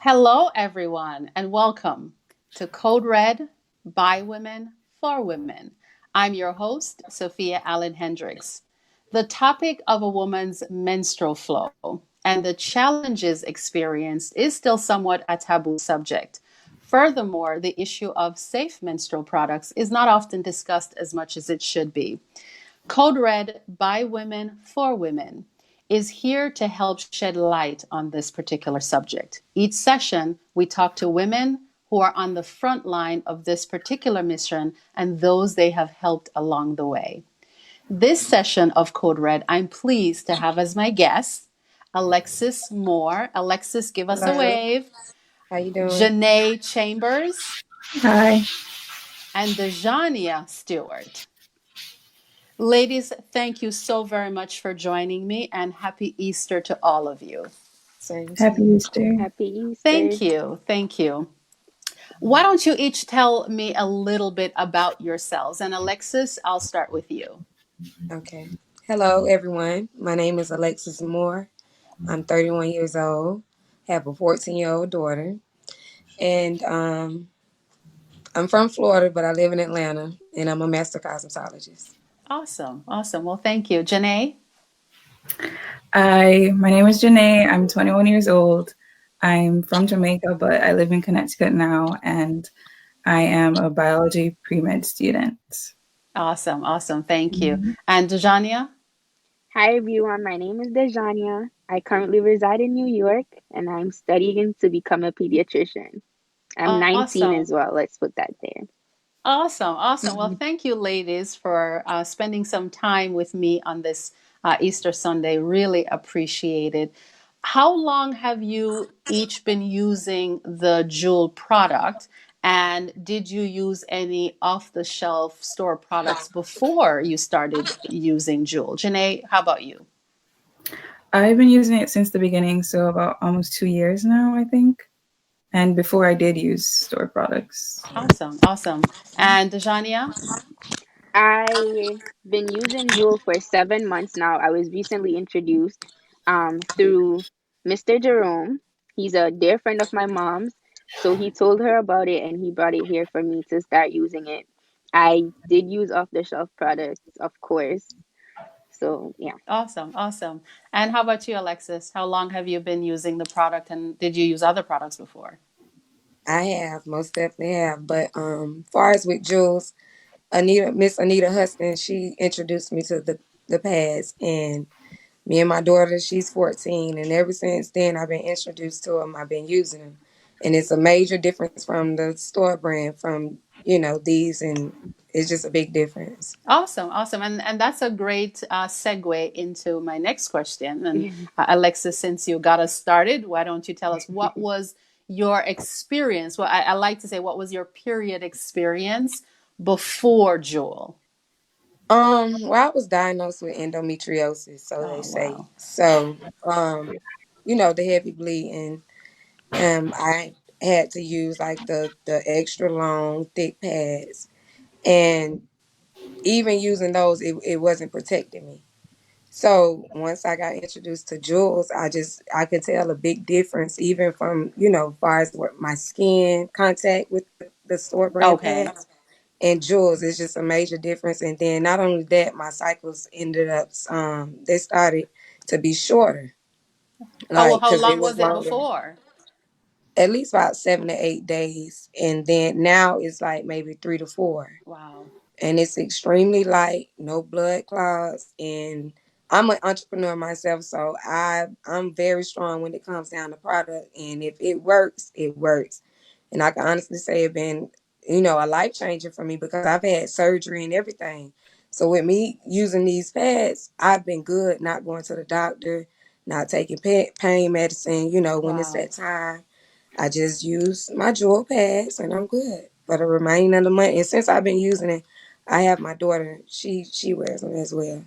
Hello, everyone, and welcome to Code Red by Women for Women. I'm your host, Sophia Allen Hendricks. The topic of a woman's menstrual flow and the challenges experienced is still somewhat a taboo subject. Furthermore, the issue of safe menstrual products is not often discussed as much as it should be. Code Red by Women for Women is here to help shed light on this particular subject. Each session, we talk to women who are on the front line of this particular mission and those they have helped along the way. This session of Code Red, I'm pleased to have as my guest Alexis Moore. Alexis, give us a Hello, wave. how you doing? Jhanae Chambers Hi. and Dajana Stewart. Ladies, thank you so very much for joining me and happy Easter to all of you. Same to Happy you. Easter. Happy Easter. Thank you. Thank you. Why don't you each tell me a little bit about yourselves? And Alexis, I'll start with you. Okay. Hello, everyone. My name is Alexis Moore. I'm 31 years old, have a 14-year-old daughter, and I'm from Florida, but I live in Atlanta, and I'm a master cosmetologist. Awesome. Awesome. Well, thank you. Janae? My name is Jhanae. I'm 21 years old. I'm from Jamaica, but I live in Connecticut now, and I am a biology pre-med student. Awesome. Awesome. Thank you. Mhm. And Dejania? Hi everyone, my name is Dajana. I currently reside in New York and I'm studying to become a pediatrician. I'm 19 Awesome. as well, let's put that there. Awesome, awesome. Well, Mhm. thank you, ladies, for spending some time with me on this Easter Sunday. Really appreciate it. How long have you each been using the Jewel product? And did you use any off the shelf store products before you started using Jewel? Janae, how about you? I've been using it since the beginning, so about almost 2 years now, I think. And before I did use store products. Awesome, awesome. And Dejania? I've been using Jewel for 7 months now. I was recently introduced through Mr. Jerome. He's a dear friend of my mom's. So he told her about it and he brought it here for me to start using it. I did use off the shelf products, of course. So yeah. Awesome, awesome. And how about you, Alexis? How long have you been using the product and did you use other products before? I have, most definitely have. But far as with Jules, Miss Anita Huston, she introduced me to the pads, and me and my daughter, she's 14, and ever since then, I've been introduced to them. I've been using them, and it's a major difference from the store brand, from these, and it's just a big difference. Awesome, awesome. And that's a great segue into my next question. And Alexis, since you got us started, why don't you tell us what was your experience? Well, I like to say, what was your period experience before Jewel? Well, I was diagnosed with endometriosis, so they Oh, say. wow. So, the heavy bleeding. I had to use like the extra long, thick pads, and even using those, it wasn't protecting me. So once I got introduced to Jules, I could tell a big difference, even from as far as what my skin contact with the store brand Okay. pads and Jules. It's just a major difference. And then not only that, my cycles ended up they started to be shorter, Well, like how because it long was was it longer, before? at least about 7 to 8 days, and then now it's like maybe 3 to 4, Wow. and it's extremely light, no blood clots, and I'm an entrepreneur myself, so I'm very strong when it comes down to product, and if it works, it works, and I can honestly say it been a life changer for me because I've had surgery and everything. So with me using these pads, I've been good, not going to the doctor, not taking pain medicine. When it's Wow. that time, I just use my jewel pads and I'm good for the remaining of the month. And since I've been using it, I have my daughter. She wears them as well.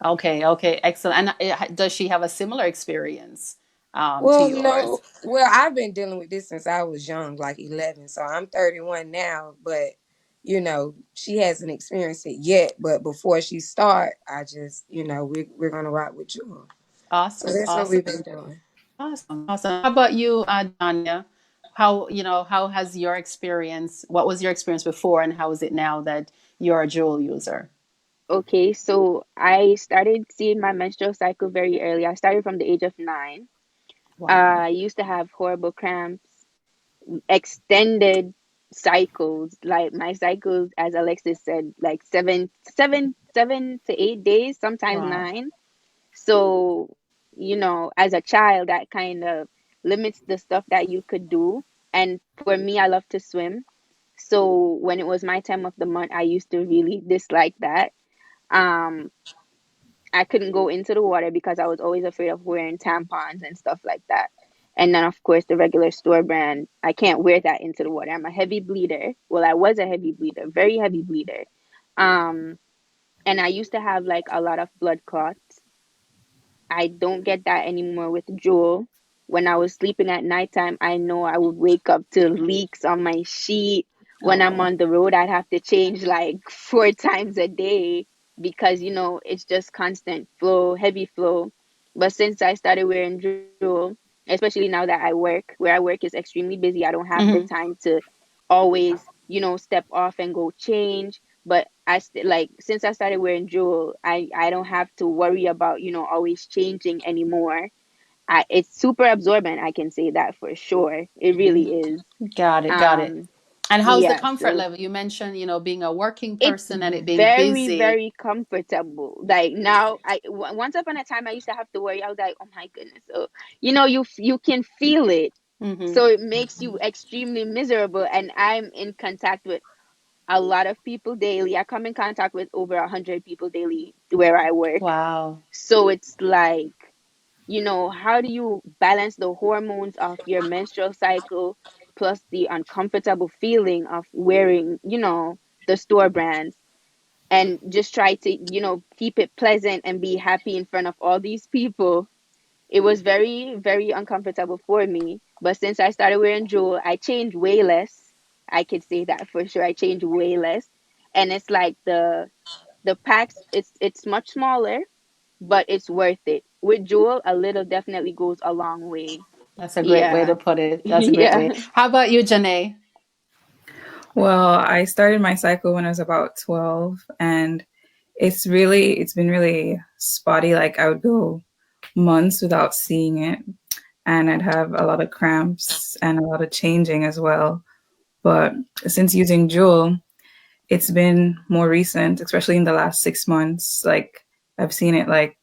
Okay, okay, excellent. And does she have a similar experience to Well, yours? no. Well, I've been dealing with this since I was young, like 11. So I'm 31 now, but she hasn't experienced it yet. But before she start, I just we're gonna rock with jewel. So Awesome, that's what awesome. we've been doing. Awesome, awesome. How about you, Danya? How, how has your experience? What was your experience before, and how is it now that you're a Juul user? Okay, so I started seeing my menstrual cycle very early. I started from the age of 9. Wow. I used to have horrible cramps, extended cycles. Like my cycles, as Alexis said, like 7 to 8 days, sometimes Wow. 9. So, as a child, that kind of limits the stuff that you could do. And for me, I love to swim. So when it was my time of the month, I used to really dislike that. Um, I couldn't go into the water because I was always afraid of wearing tampons and stuff like that. And then, of course, the regular store brand, I can't wear that into the water. I'm a heavy bleeder. Well, I was a heavy bleeder, very heavy bleeder. Um, and I used to have like a lot of blood clots. I don't get that anymore with Jewel. When I was sleeping at nighttime, I know I would wake up to leaks on my sheet. When I'm Oh, on the road, I'd have to change like 4 times a day because, it's just constant flow, heavy flow. But since I started wearing Jewel, especially now that I work, where I work is extremely busy, I don't have the hmm, time to always, step off and go change. But like since I started wearing Jewel, I don't have to worry about always changing anymore. It's super absorbent. I can say that for sure. It really is. got it, got it. Um, And how's the yeah. comfort So level? You mentioned, being a working it's person and it being very busy. very comfortable. Like now, once upon a time I used to have to worry. I was like, oh my goodness. So you can feel it. Hmm. So it makes you extremely miserable. And I'm in contact with a lot of people daily. I come in contact with over 100 people daily where I work. Wow. So it's like, how do you balance the hormones of your menstrual cycle plus the uncomfortable feeling of wearing, the store brands, and just try to, keep it pleasant and be happy in front of all these people? It was very, very uncomfortable for me. But since I started wearing Jewel, I changed way less. I could say that for sure. I changed way less. And it's like the packs, it's much smaller, but it's worth it. With Jewel, a little definitely goes a long way. That's a great way to Yeah. put it. That's a great way. Yeah. How about you, Janae? Well, I started my cycle when I was about 12, and it's been really spotty. Like I would go months without seeing it, and I'd have a lot of cramps and a lot of changing as well. But since using Jewel, it's been more recent, especially in the last 6 months. Like I've seen it like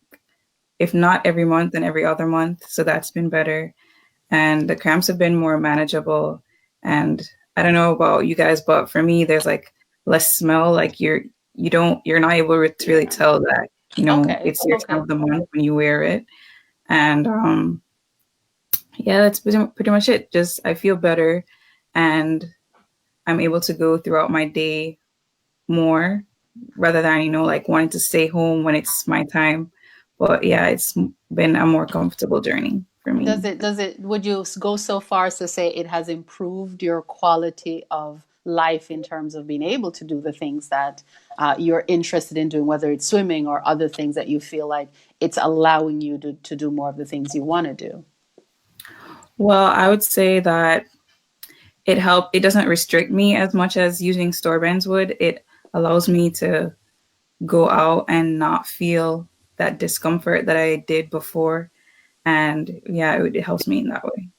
if not every month, then every other month. So that's been better. And the cramps have been more manageable. And I don't know about you guys, but for me, there's like less smell. Like you're not able to really tell that, Okay, it's your time okay. of the month when you wear it. And yeah, that's pretty much it. Just I feel better and I'm able to go throughout my day more rather than, like wanting to stay home when it's my time. But yeah, it's been a more comfortable journey for me. Would you go so far as to say it has improved your quality of life in terms of being able to do the things that you're interested in doing, whether it's swimming or other things that you feel like it's allowing you to do more of the things you want to do? Well, I would say that it doesn't restrict me as much as using store brands would. It allows me to go out and not feel that discomfort that I did before. And yeah, it helps me in that way.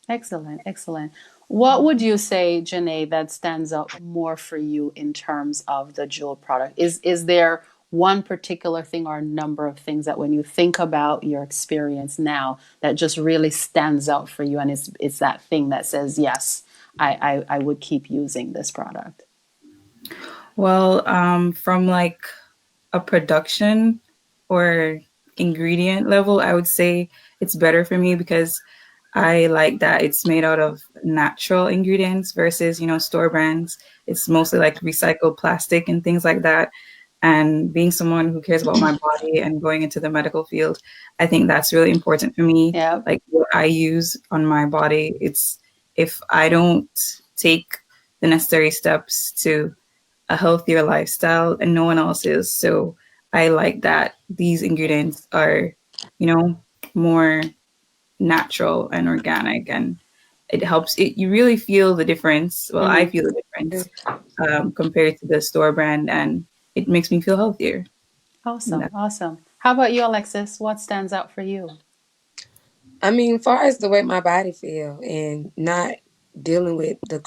Excellent, excellent. What would you say, Janae, that stands out more for you in terms of the Jewel product? Is there one particular thing or a number of things that when you think about your experience now that just really stands out for you and it's that thing that says, yes, I would keep using this product? Well, from like a production or ingredient level, I would say it's better for me because I like that it's made out of natural ingredients versus, store brands. It's mostly like recycled plastic and things like that. And being someone who cares about my body and going into the medical field, I think that's really important for me. Yeah. Like what I use on my body, it's if I don't take the necessary steps to a healthier lifestyle and no one else is. So I like that these ingredients are, you know, more natural and organic, and it helps. You really feel the difference. Well, I Hmm. feel the difference compared to the store brand, and it makes me feel healthier. And Awesome, awesome. How about you, Alexis? What stands out for you? I mean, far as the way my body feel and not dealing with the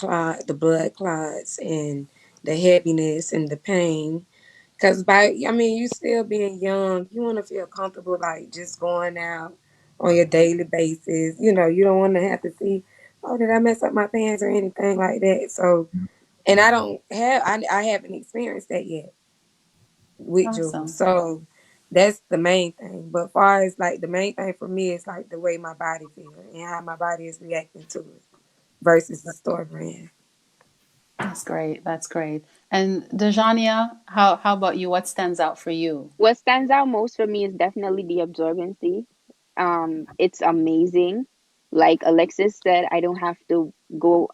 blood clots and the heaviness and the pain. Cause I mean, you still being young, you want to feel comfortable, like just going out on your daily basis. You know, you don't want to have to see, oh, did I mess up my pants or anything like that. So, and I haven't experienced that yet with Jewel. Awesome. So that's the main thing. But far as like the main thing for me is like the way my body feels and how my body is reacting to it versus the store brand. That's great. That's great. And Dejania, how about you? What stands out for you? What stands out most for me is definitely the absorbency. It's amazing. Like Alexis said, I don't have to go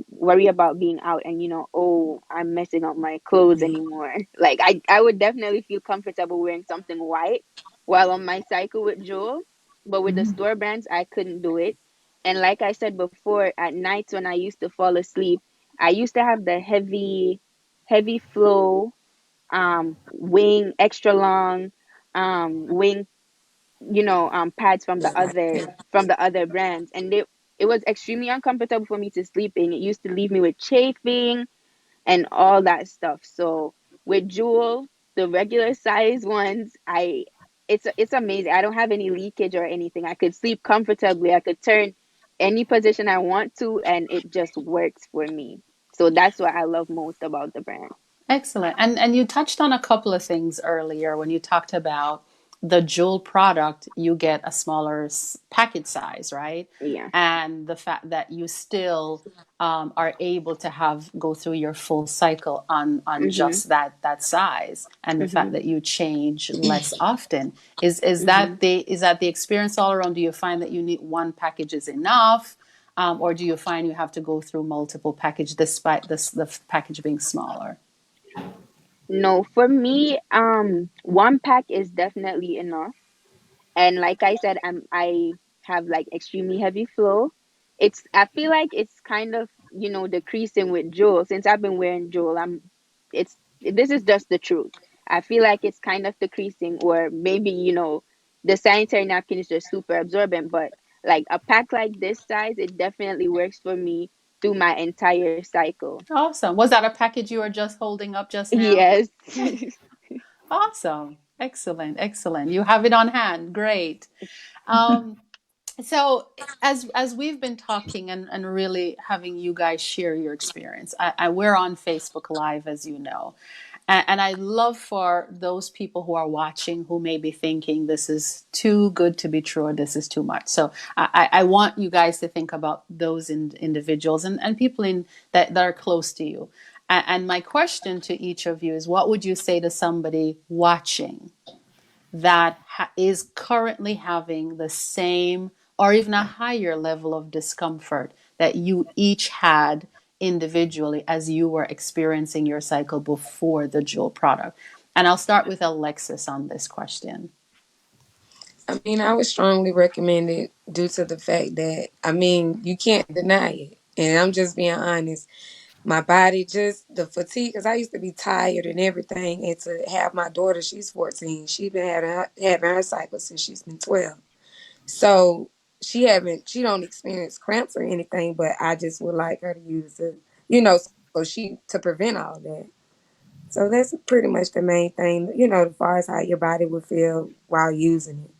worry about being out and oh, I'm messing up my clothes anymore. Like I would definitely feel comfortable wearing something white while on my cycle with Joel, but with the store brands I couldn't do it. And like I said before, at nights when I used to fall asleep, I used to have the heavy flow wing extra long wing pads from the other brands, and it was extremely uncomfortable for me to sleep in. It used to leave me with chafing and all that stuff. So with Jewel, the regular size ones, it's amazing. I don't have any leakage or anything. I could sleep comfortably. I could turn any position I want to, and it just works for me. So that's what I love most about the brand. Excellent. And you touched on a couple of things earlier when you talked about the Jewel product, you get a smaller package size, right? Yeah. And the fact that you still are able to have go through your full cycle on Mhm. just that size, and the fact Mhm. that you change less often is Mhm. that the experience all around? Do you find that you need one package is enough, or do you find you have to go through multiple package despite the package being smaller? No, for me, one pack is definitely enough. And like I said, I have like extremely heavy flow. I feel like it's kind of, decreasing with Jewel. Since I've been wearing Jewel, this is just the truth. I feel like it's kind of decreasing, or maybe, the sanitary napkin is just super absorbent, but like a pack like this size, it definitely works for me through my entire cycle. Awesome. Was that a package you were just holding up just now? Yes. Awesome. Excellent. Excellent. You have it on hand. Great. Um, so as we've been talking and really having you guys share your experience, we're on Facebook Live, as you know, and I love for those people who are watching who may be thinking this is too good to be true or this is too much. So I want you guys to think about those individuals and people that are close to you. And my question to each of you is, what would you say to somebody watching that is currently having the same or even a higher level of discomfort that you each had individually as you were experiencing your cycle before the Jewel product? And I'll start with Alexis on this question. I mean, I would strongly recommend it due to the fact that, I mean, you can't deny it. And I'm just being honest. My body just, the fatigue, because I used to be tired and everything. And to have my daughter, she's 14. She's been having her cycle since she's been 12. So she don't experience cramps or anything, but I just would like her to use it, to prevent all that. So that's pretty much the main thing, as far as how your body would feel while using it.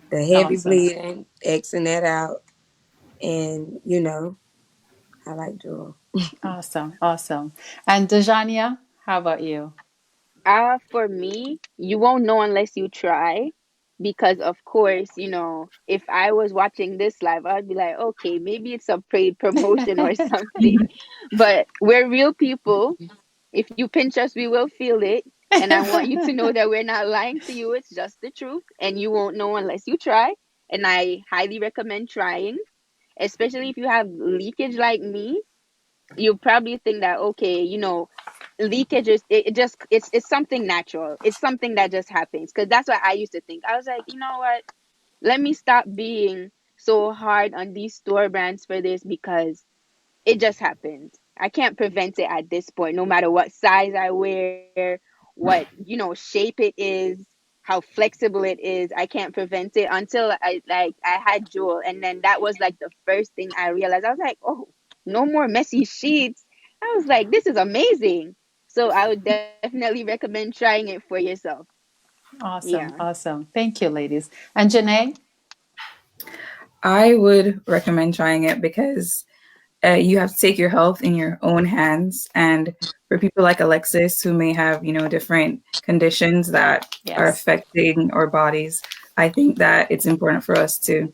The heavy Awesome. bleeding, Xing that out, and I like Jewel. Awesome. Awesome. And Dejania, how about you? For me, you won't know unless you try. Because of course, if I was watching this live, I'd be like, okay, maybe it's a paid promotion or something. But we're real people. If you pinch us, we will feel it. And I want you to know that we're not lying to you. It's just the truth. And you won't know unless you try. And I highly recommend trying, especially if you have leakage like me. You probably think that, okay, leakage is it's something natural. It's something that just happens, because that's what I used to think. I was like, you know what, let me stop being so hard on these store brands for this because it just happened. I can't prevent it at this point, no matter what size I wear, what, shape it is, how flexible it is. I can't prevent it until I had Jewel, and then that was like the first thing I realized. I was like, oh, no more messy sheets. I was like, this is amazing. So I would definitely recommend trying it for yourself. Yeah. Awesome. Awesome. Thank you, ladies. And Jhanae? I would recommend trying it because you have to take your health in your own hands. And for people like Alexis who may have, different conditions that are Yes. affecting our bodies, I think that it's important for us to,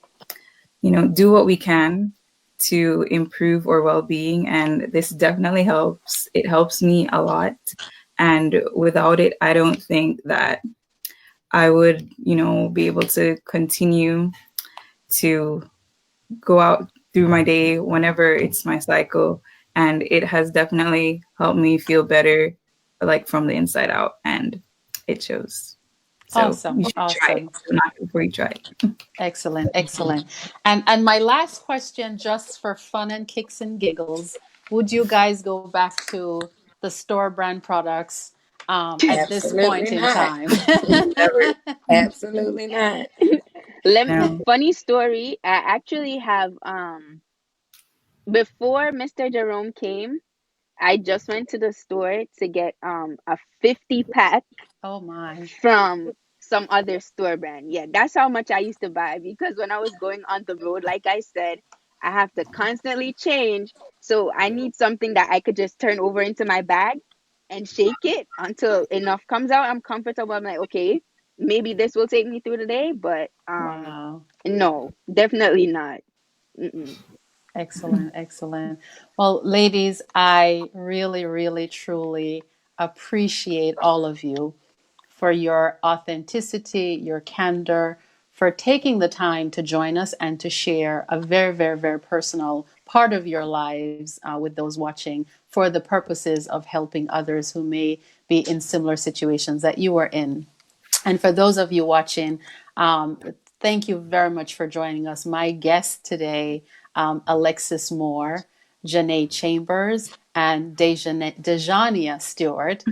do what we can to improve our well-being. And this definitely helps. It helps me a lot. And without it, I don't think that I would, be able to continue to go out through my day whenever it's my cycle. And it has definitely helped me feel better, like from the inside out. And it shows. So Awesome. you should try it. Awesome. Do not before you try it. Excellent. Excellent. And my last question, just for fun and kicks and giggles, would you guys go back to the store brand products at this Absolutely point in not. time? Never. Absolutely not. No. Funny story. I actually have before Mr. Jerome came, I just went to the store to get a 50 pack Oh my. from some other store brand. Yeah, that's how much I used to buy because when I was going on the road, like I said, I have to constantly change. So I need something that I could just turn over into my bag and shake it until enough comes out. I'm comfortable. I'm like, okay, maybe this will take me through the day, but Wow. no, definitely not. Mm-mm. Excellent, excellent. Well, ladies, I really, really, truly appreciate all of you for your authenticity, your candor, for taking the time to join us and to share a very, very, very personal part of your lives with those watching for the purposes of helping others who may be in similar situations that you are in. And for those of you watching, thank you very much for joining us. My guests today, Alexis Moore, Jhanae Chambers, and Dajana Stewart.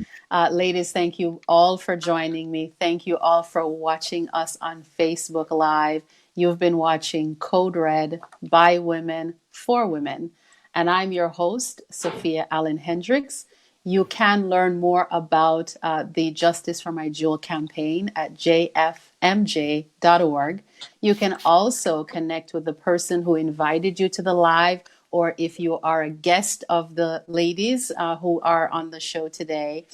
Ladies, thank you all for joining me. Thank you all for watching us on Facebook Live. You've been watching Code Red by Women for Women. And I'm your host, Sophia Allen Hendricks. You can learn more about the Justice for My Jewel campaign at jfmj.org. You can also connect with the person who invited you to the live, or if you are a guest of the ladies who are on the show today,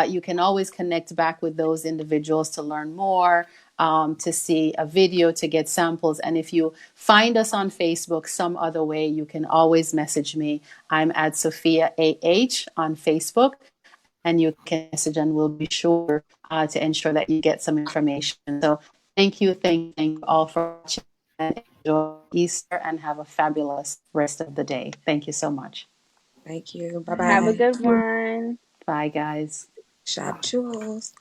you can always connect back with those individuals to learn more, to see a video, to get samples. And if you find us on Facebook some other way, you can always message me. I'm at Sophia AH on Facebook, and you can message, and we'll be sure to ensure that you get some information. So thank you all for watching, and enjoy Easter and have a fabulous rest of the day. Thank you so much. Thank you. Bye Have a bye. good one. Bye, guys. Shop jewels.